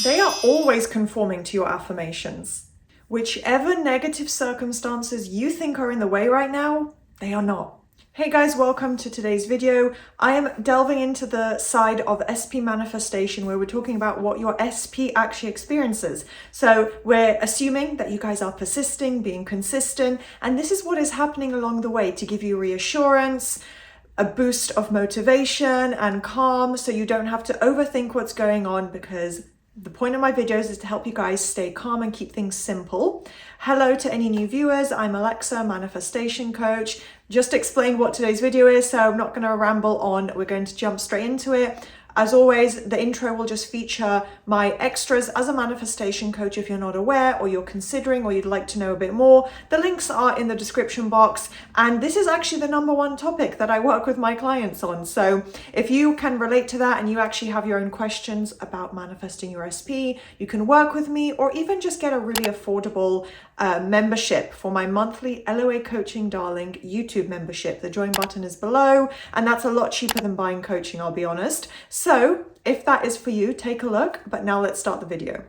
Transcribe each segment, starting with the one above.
They are always conforming to your affirmations. Whichever negative circumstances you think are in the way right now, they are not. Hey guys, welcome to today's video. I am delving into the side of SP manifestation where we're talking about what your SP actually experiences. So we're assuming that you guys are persisting, being consistent, and this is what is happening along the way to give you reassurance, a boost of motivation and calm so you don't have to overthink what's going on, because the point of my videos is to help you guys stay calm and keep things simple. Hello to any new viewers, I'm Alexa, manifestation coach. Just explain what today's video is, so I'm not going to ramble on, we're going to jump straight into it. As always, the intro will just feature my extras as a manifestation coach if you're not aware or you're considering or you'd like to know a bit more. The links are in the description box, and this is actually the number one topic that I work with my clients on. So if you can relate to that and you actually have your own questions about manifesting your SP, you can work with me or even just get a really affordable membership for my monthly LOA Coaching Darling YouTube membership. The join button is below, and that's a lot cheaper than buying coaching, I'll be honest. So if that is for you, take a look. But now let's start the video.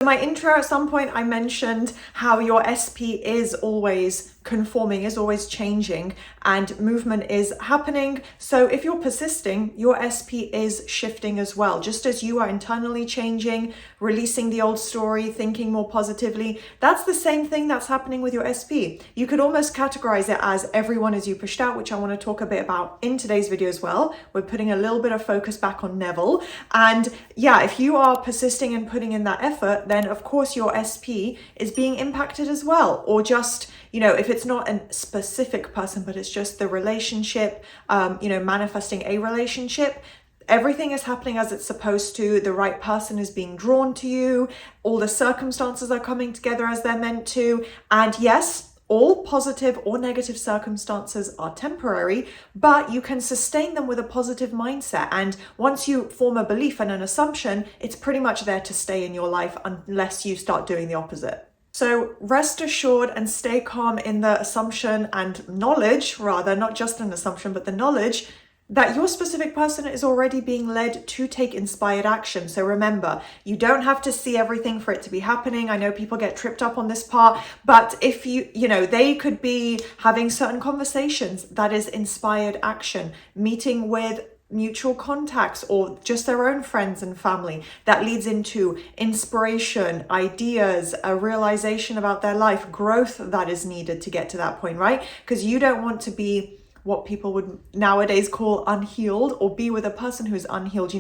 In my intro, at some point I mentioned how your SP is always conforming, is always changing, and movement is happening. So if you're persisting, your SP is shifting as well. Just as you are internally changing, releasing the old story, thinking more positively, that's the same thing that's happening with your SP. You could almost categorize it as everyone is you pushed out, which I want to talk a bit about in today's video as well. We're putting a little bit of focus back on Neville. And yeah, if you are persisting and putting in that effort, then of course your SP is being impacted as well. Or just, you know, if it's not a specific person, but it's just the relationship, manifesting a relationship, everything is happening as it's supposed to. The right person is being drawn to you. All the circumstances are coming together as they're meant to. And yes, all positive or negative circumstances are temporary, but you can sustain them with a positive mindset. And once you form a belief and an assumption, it's pretty much there to stay in your life unless you start doing the opposite. So rest assured and stay calm in the assumption and knowledge, rather, not just an assumption, but the knowledge that your specific person is already being led to take inspired action. So remember, you don't have to see everything for it to be happening. I know people get tripped up on this part, but if they could be having certain conversations, that is inspired action, meeting with mutual contacts or just their own friends and family, that leads into inspiration, ideas, a realization about their life, growth that is needed to get to that point, right? Because you don't want to be what people would nowadays call unhealed, or be with a person who's unhealed,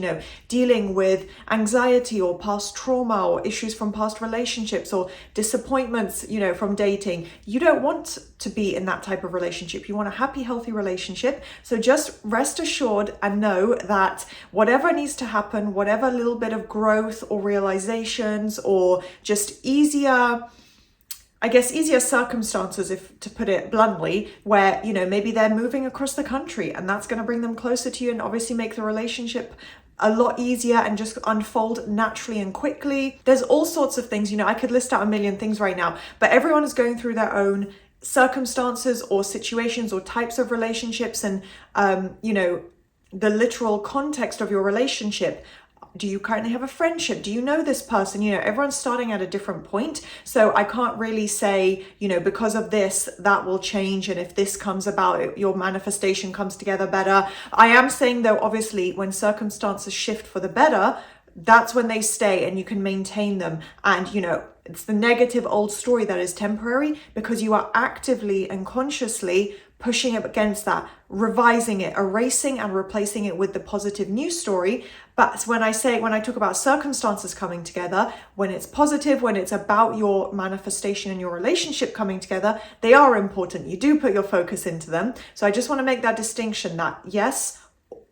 dealing with anxiety or past trauma or issues from past relationships or disappointments, from dating. You don't want to be in that type of relationship. You want a happy, healthy relationship. So just rest assured and know that whatever needs to happen, whatever little bit of growth or realizations or just easier circumstances, if to put it bluntly, where, maybe they're moving across the country and that's going to bring them closer to you and obviously make the relationship a lot easier and just unfold naturally and quickly. There's all sorts of things, I could list out a million things right now, but everyone is going through their own circumstances or situations or types of relationships and, the literal context of your relationship. Do you currently have a friendship? Do you know this person? Everyone's starting at a different point. So I can't really say, because of this, that will change. And if this comes about, your manifestation comes together better. I am saying though, obviously, when circumstances shift for the better, that's when they stay and you can maintain them. And, it's the negative old story that is temporary because you are actively and consciously pushing up against that, revising it, erasing and replacing it with the positive new story. But when I talk about circumstances coming together, when it's positive, when it's about your manifestation and your relationship coming together, they are important. You do put your focus into them. So I just want to make that distinction that yes,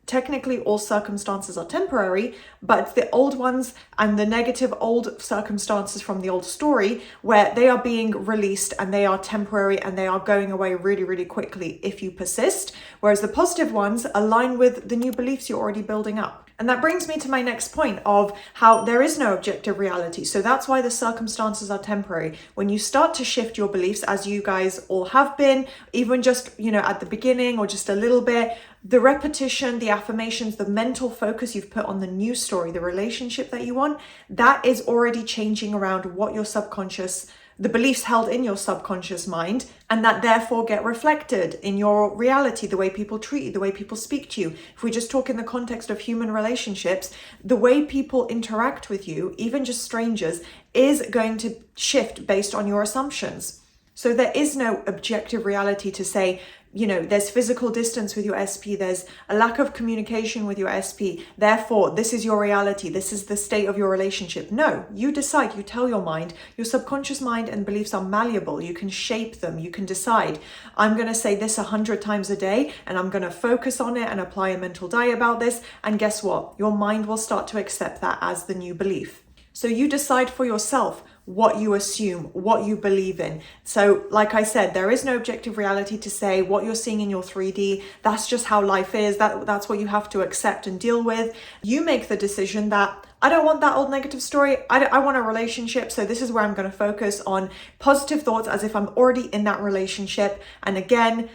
technically all circumstances are temporary, but the old ones and the negative old circumstances from the old story where they are being released and they are temporary and they are going away really, really quickly if you persist. Whereas the positive ones align with the new beliefs you're already building up. And that brings me to my next point of how there is no objective reality. So that's why the circumstances are temporary. When you start to shift your beliefs, as you guys all have been, even just, at the beginning or just a little bit, The repetition, the affirmations, the mental focus you've put on the new story, the relationship that you want, that is already changing around what your subconscious, the beliefs held in your subconscious mind, and that therefore get reflected in your reality, the way people treat you, the way people speak to you. If we just talk in the context of human relationships, the way people interact with you, even just strangers, is going to shift based on your assumptions. So there is no objective reality to say, there's physical distance with your SP, there's a lack of communication with your SP, therefore this is your reality, this is the state of your relationship. No, you decide, you tell your mind. Your subconscious mind and beliefs are malleable. You can shape them, you can decide, I'm going to say this 100 times a day and I'm going to focus on it and apply a mental diet about this, and guess what? Your mind will start to accept that as the new belief. So you decide for yourself what you assume, what you believe in. So like I said, there is no objective reality to say what you're seeing in your 3D. That's just how life is. That's what you have to accept and deal with. You make the decision that I don't want that old negative story. I want a relationship. So this is where I'm going to focus on positive thoughts as if I'm already in that relationship. And again,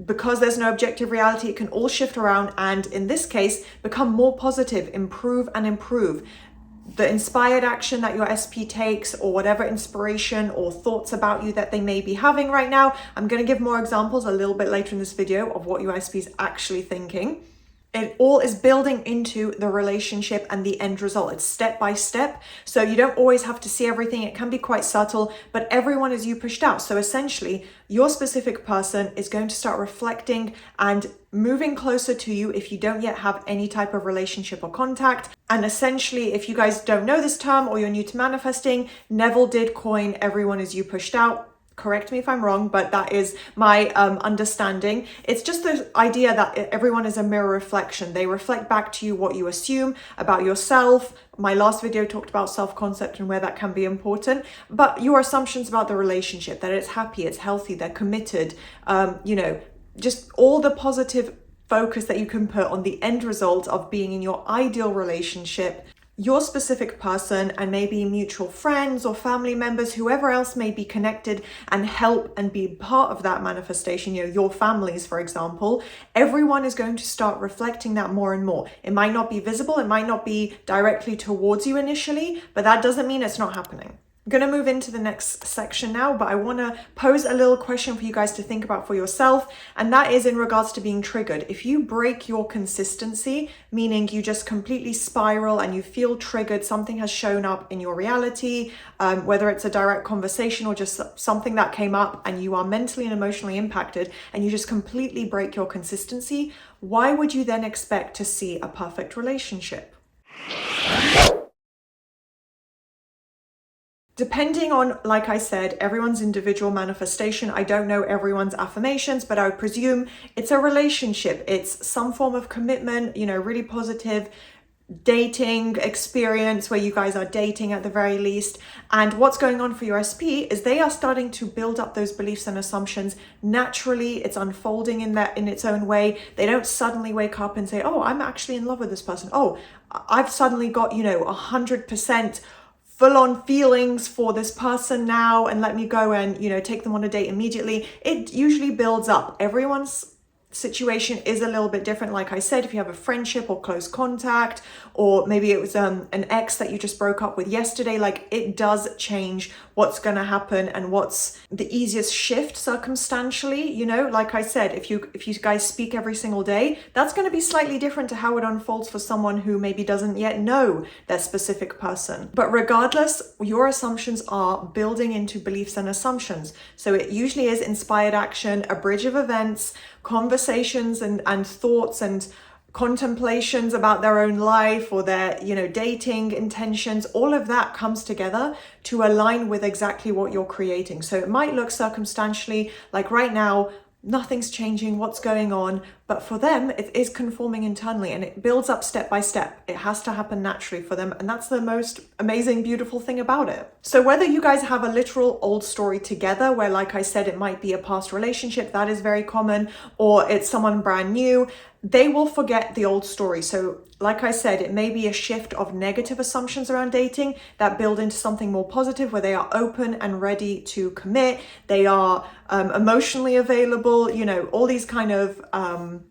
because there's no objective reality, it can all shift around. And in this case, become more positive, improve and improve. The inspired action that your SP takes, or whatever inspiration or thoughts about you that they may be having right now. I'm going to give more examples a little bit later in this video of what your SP is actually thinking. It all is building into the relationship and the end result. It's step by step. So you don't always have to see everything. It can be quite subtle, but everyone is you pushed out. So essentially, your specific person is going to start reflecting and moving closer to you if you don't yet have any type of relationship or contact. And essentially, if you guys don't know this term or you're new to manifesting, Neville did coin everyone is you pushed out. Correct me if I'm wrong, but that is my understanding. It's just the idea that everyone is a mirror reflection. They reflect back to you what you assume about yourself. My last video talked about self-concept and where that can be important, but your assumptions about the relationship, that it's happy, it's healthy, they're committed, just all the positive focus that you can put on the end result of being in your ideal relationship. Your specific person and maybe mutual friends or family members, whoever else may be connected and help and be part of that manifestation, your families, for example, everyone is going to start reflecting that more and more. It might not be visible, it might not be directly towards you initially, but that doesn't mean it's not happening. I'm going to move into the next section now, but I want to pose a little question for you guys to think about for yourself, and that is in regards to being triggered. If you break your consistency, meaning you just completely spiral and you feel triggered, something has shown up in your reality, whether it's a direct conversation or just something that came up and you are mentally and emotionally impacted and you just completely break your consistency, why would you then expect to see a perfect relationship? Depending on, like I said, everyone's individual manifestation. I don't know everyone's affirmations, but I would presume it's a relationship. It's some form of commitment, really positive dating experience where you guys are dating at the very least. And what's going on for your SP is they are starting to build up those beliefs and assumptions naturally. It's unfolding in its own way. They don't suddenly wake up and say, oh, I'm actually in love with this person. Oh, I've suddenly got 100% full-on feelings for this person now, and let me go and take them on a date immediately. It usually builds up. Everyone's situation is a little bit different. Like I said, if you have a friendship or close contact, or maybe it was an ex that you just broke up with yesterday, like it does change what's going to happen and what's the easiest shift circumstantially. Like I said, if you guys speak every single day, that's going to be slightly different to how it unfolds for someone who maybe doesn't yet know their specific person. But regardless, your assumptions are building into beliefs and assumptions. So it usually is inspired action, a bridge of events, conversations and thoughts and contemplations about their own life or their dating intentions. All of that comes together to align with exactly what you're creating. So it might look circumstantially like right now nothing's changing, what's going on, but for them it is conforming internally and it builds up step by step. It has to happen naturally for them, and that's the most amazing, beautiful thing about it. So whether you guys have a literal old story together where, like I said, it might be a past relationship, that is very common, or it's someone brand new, they will forget the old story. So like I said, it may be a shift of negative assumptions around dating that build into something more positive where they are open and ready to commit. They are emotionally available, all these kind of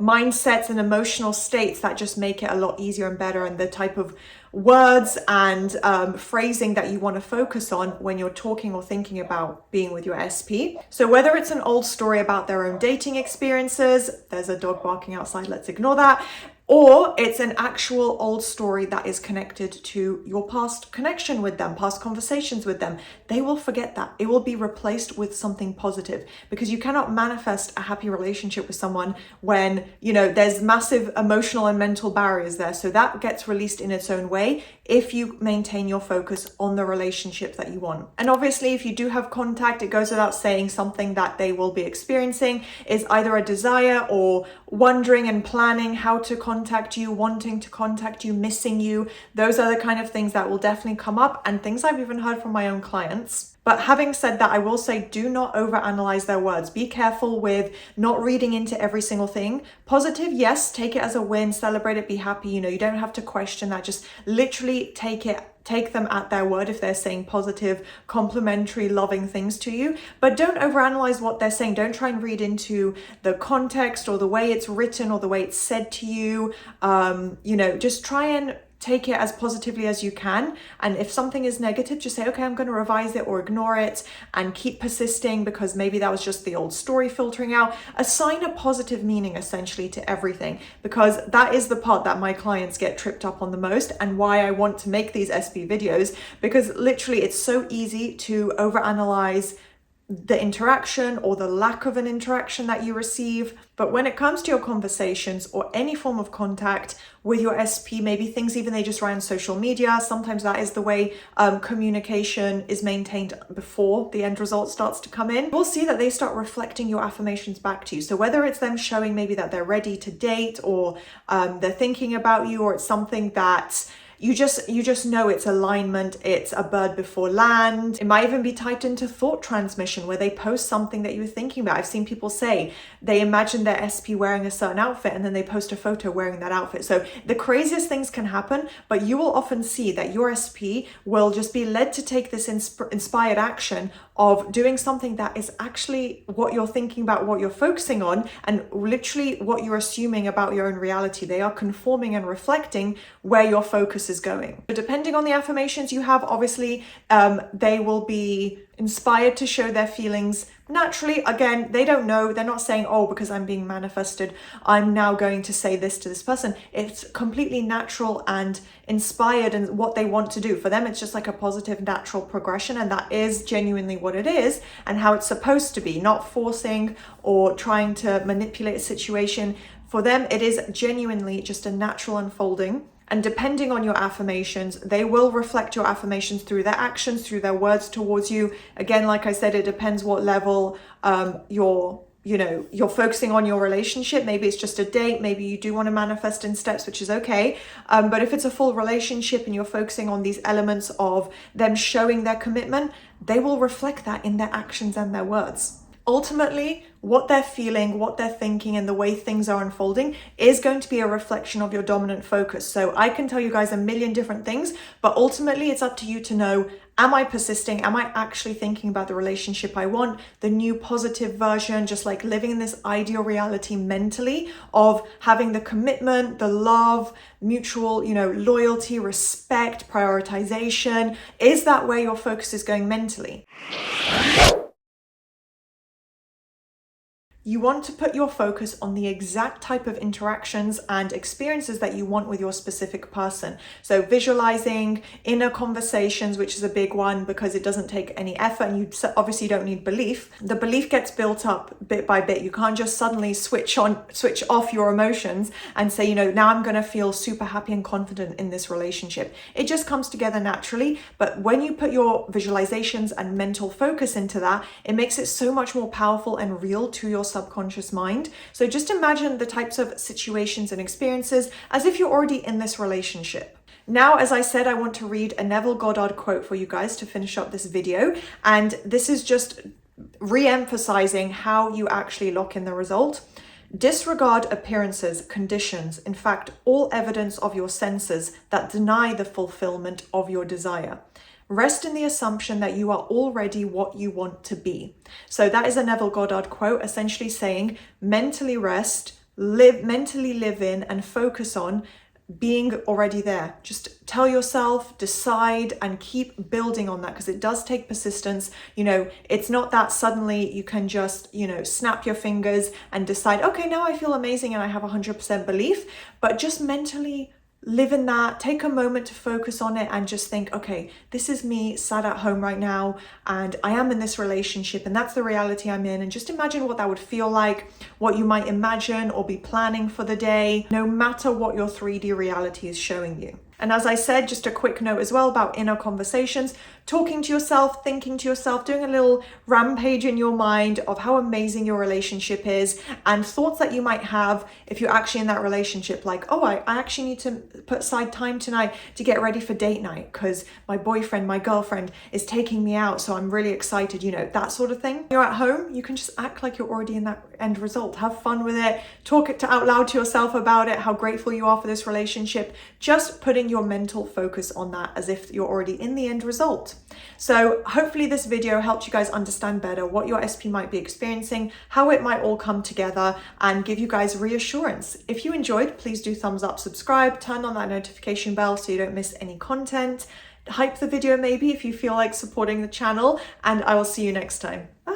mindsets and emotional states that just make it a lot easier and better, and the type of words and phrasing that you want to focus on when you're talking or thinking about being with your SP. So whether it's an old story about their own dating experiences, there's a dog barking outside, let's ignore that, or it's an actual old story that is connected to your past connection with them, past conversations with them, they will forget that. It will be replaced with something positive, because you cannot manifest a happy relationship with someone when, you know, there's massive emotional and mental barriers there. So that gets released in its own way if you maintain your focus on the relationship that you want. And obviously, if you do have contact, it goes without saying, something that they will be experiencing is either a desire or wondering and planning how to contact you, wanting to contact you, missing you. Those are the kind of things that will definitely come up, and things I've even heard from my own clients. But having said that, I will say, do not overanalyze their words. Be careful with not reading into every single thing. Positive, yes, take it as a win, celebrate it, be happy. You know, you don't have to question that. Just literally take them at their word if they're saying positive, complimentary, loving things to you. But don't overanalyze what they're saying. Don't try and read into the context or the way it's written or the way it's said to you. You know, just try and take it as positively as you can. And if something is negative, just say, okay, I'm going to revise it or ignore it and keep persisting, because maybe that was just the old story filtering out. Assign a positive meaning essentially to everything, because that is the part that my clients get tripped up on the most, and why I want to make these SP videos, because literally it's so easy to overanalyze the interaction or the lack of an interaction that you receive. But when it comes to your conversations or any form of contact with your SP, maybe things even they just write on social media, sometimes that is the way communication is maintained before the end result starts to come in. We'll see that they start reflecting your affirmations back to you. So whether it's them showing maybe that they're ready to date, or they're thinking about you, or it's something that you just know it's alignment, it's a bird before land. It might even be typed into thought transmission, where they post something that you were thinking about. I've seen people say they imagine their SP wearing a certain outfit, and then they post a photo wearing that outfit. So the craziest things can happen, but you will often see that your SP will just be led to take this inspired action of doing something that is actually what you're thinking about, what you're focusing on, and literally what you're assuming about your own reality. They are conforming and reflecting where your focus is going. But depending on the affirmations you have, obviously, they will be inspired to show their feelings naturally. Again, they don't know, they're not saying, oh, because I'm being manifested, I'm now going to say this to this person. It's completely natural and inspired, and what they want to do. For them, it's just like a positive, natural progression, and that is genuinely what it is and how it's supposed to be, not forcing or trying to manipulate a situation. For them, it is genuinely just a natural unfolding. And depending on your affirmations, they will reflect your affirmations through their actions, through their words towards you. Again, like I said, it depends what level you're focusing on your relationship. Maybe it's just a date. Maybe you do want to manifest in steps, which is okay. But if it's a full relationship and you're focusing on these elements of them showing their commitment, they will reflect that in their actions and their words. Ultimately, what they're feeling, what they're thinking, and the way things are unfolding is going to be a reflection of your dominant focus. So I can tell you guys a million different things, but ultimately it's up to you to know, am I persisting? Am I actually thinking about the relationship I want, the new positive version, just like living in this ideal reality mentally of having the commitment, the love, mutual, loyalty, respect, prioritization? Is that where your focus is going mentally? You want to put your focus on the exact type of interactions and experiences that you want with your specific person. So visualizing inner conversations, which is a big one because it doesn't take any effort, and you obviously don't need belief. The belief gets built up bit by bit. You can't just suddenly switch off your emotions and say, now I'm going to feel super happy and confident in this relationship. It just comes together naturally. But when you put your visualizations and mental focus into that, it makes it so much more powerful and real to your subconscious mind. So just imagine the types of situations and experiences as if you're already in this relationship. Now, as I said, I want to read a Neville Goddard quote for you guys to finish up this video. And this is just re-emphasizing how you actually lock in the result. Disregard appearances, conditions, in fact, all evidence of your senses that deny the fulfillment of your desire. Rest in the assumption that you are already what you want to be. So that is a Neville Goddard quote, essentially saying mentally rest mentally live in and focus on being already there. Just tell yourself, decide, and keep building on that, because it does take persistence. You know, it's not that suddenly you can just, you know, snap your fingers and decide, okay, now I feel amazing and I have 100% belief, but just mentally live in that, take a moment to focus on it and just think, okay, this is me sat at home right now and I am in this relationship and that's the reality I'm in. And just imagine what that would feel like, what you might imagine or be planning for the day, no matter what your 3D reality is showing you. And as I said, just a quick note as well about inner conversations, talking to yourself, thinking to yourself, doing a little rampage in your mind of how amazing your relationship is and thoughts that you might have if you're actually in that relationship, like, oh, I actually need to put aside time tonight to get ready for date night because my boyfriend, my girlfriend is taking me out, so I'm really excited, you know, that sort of thing. When you're at home, you can just act like you're already in that end result. Have fun with it, talk it out loud to yourself about it, how grateful you are for this relationship, just putting your mental focus on that as if you're already in the end result. So hopefully this video helped you guys understand better what your SP might be experiencing, how it might all come together, and give you guys reassurance. If you enjoyed, please do thumbs up, subscribe, turn on that notification bell so you don't miss any content. Hype the video maybe if you feel like supporting the channel, and I will see you next time. Bye.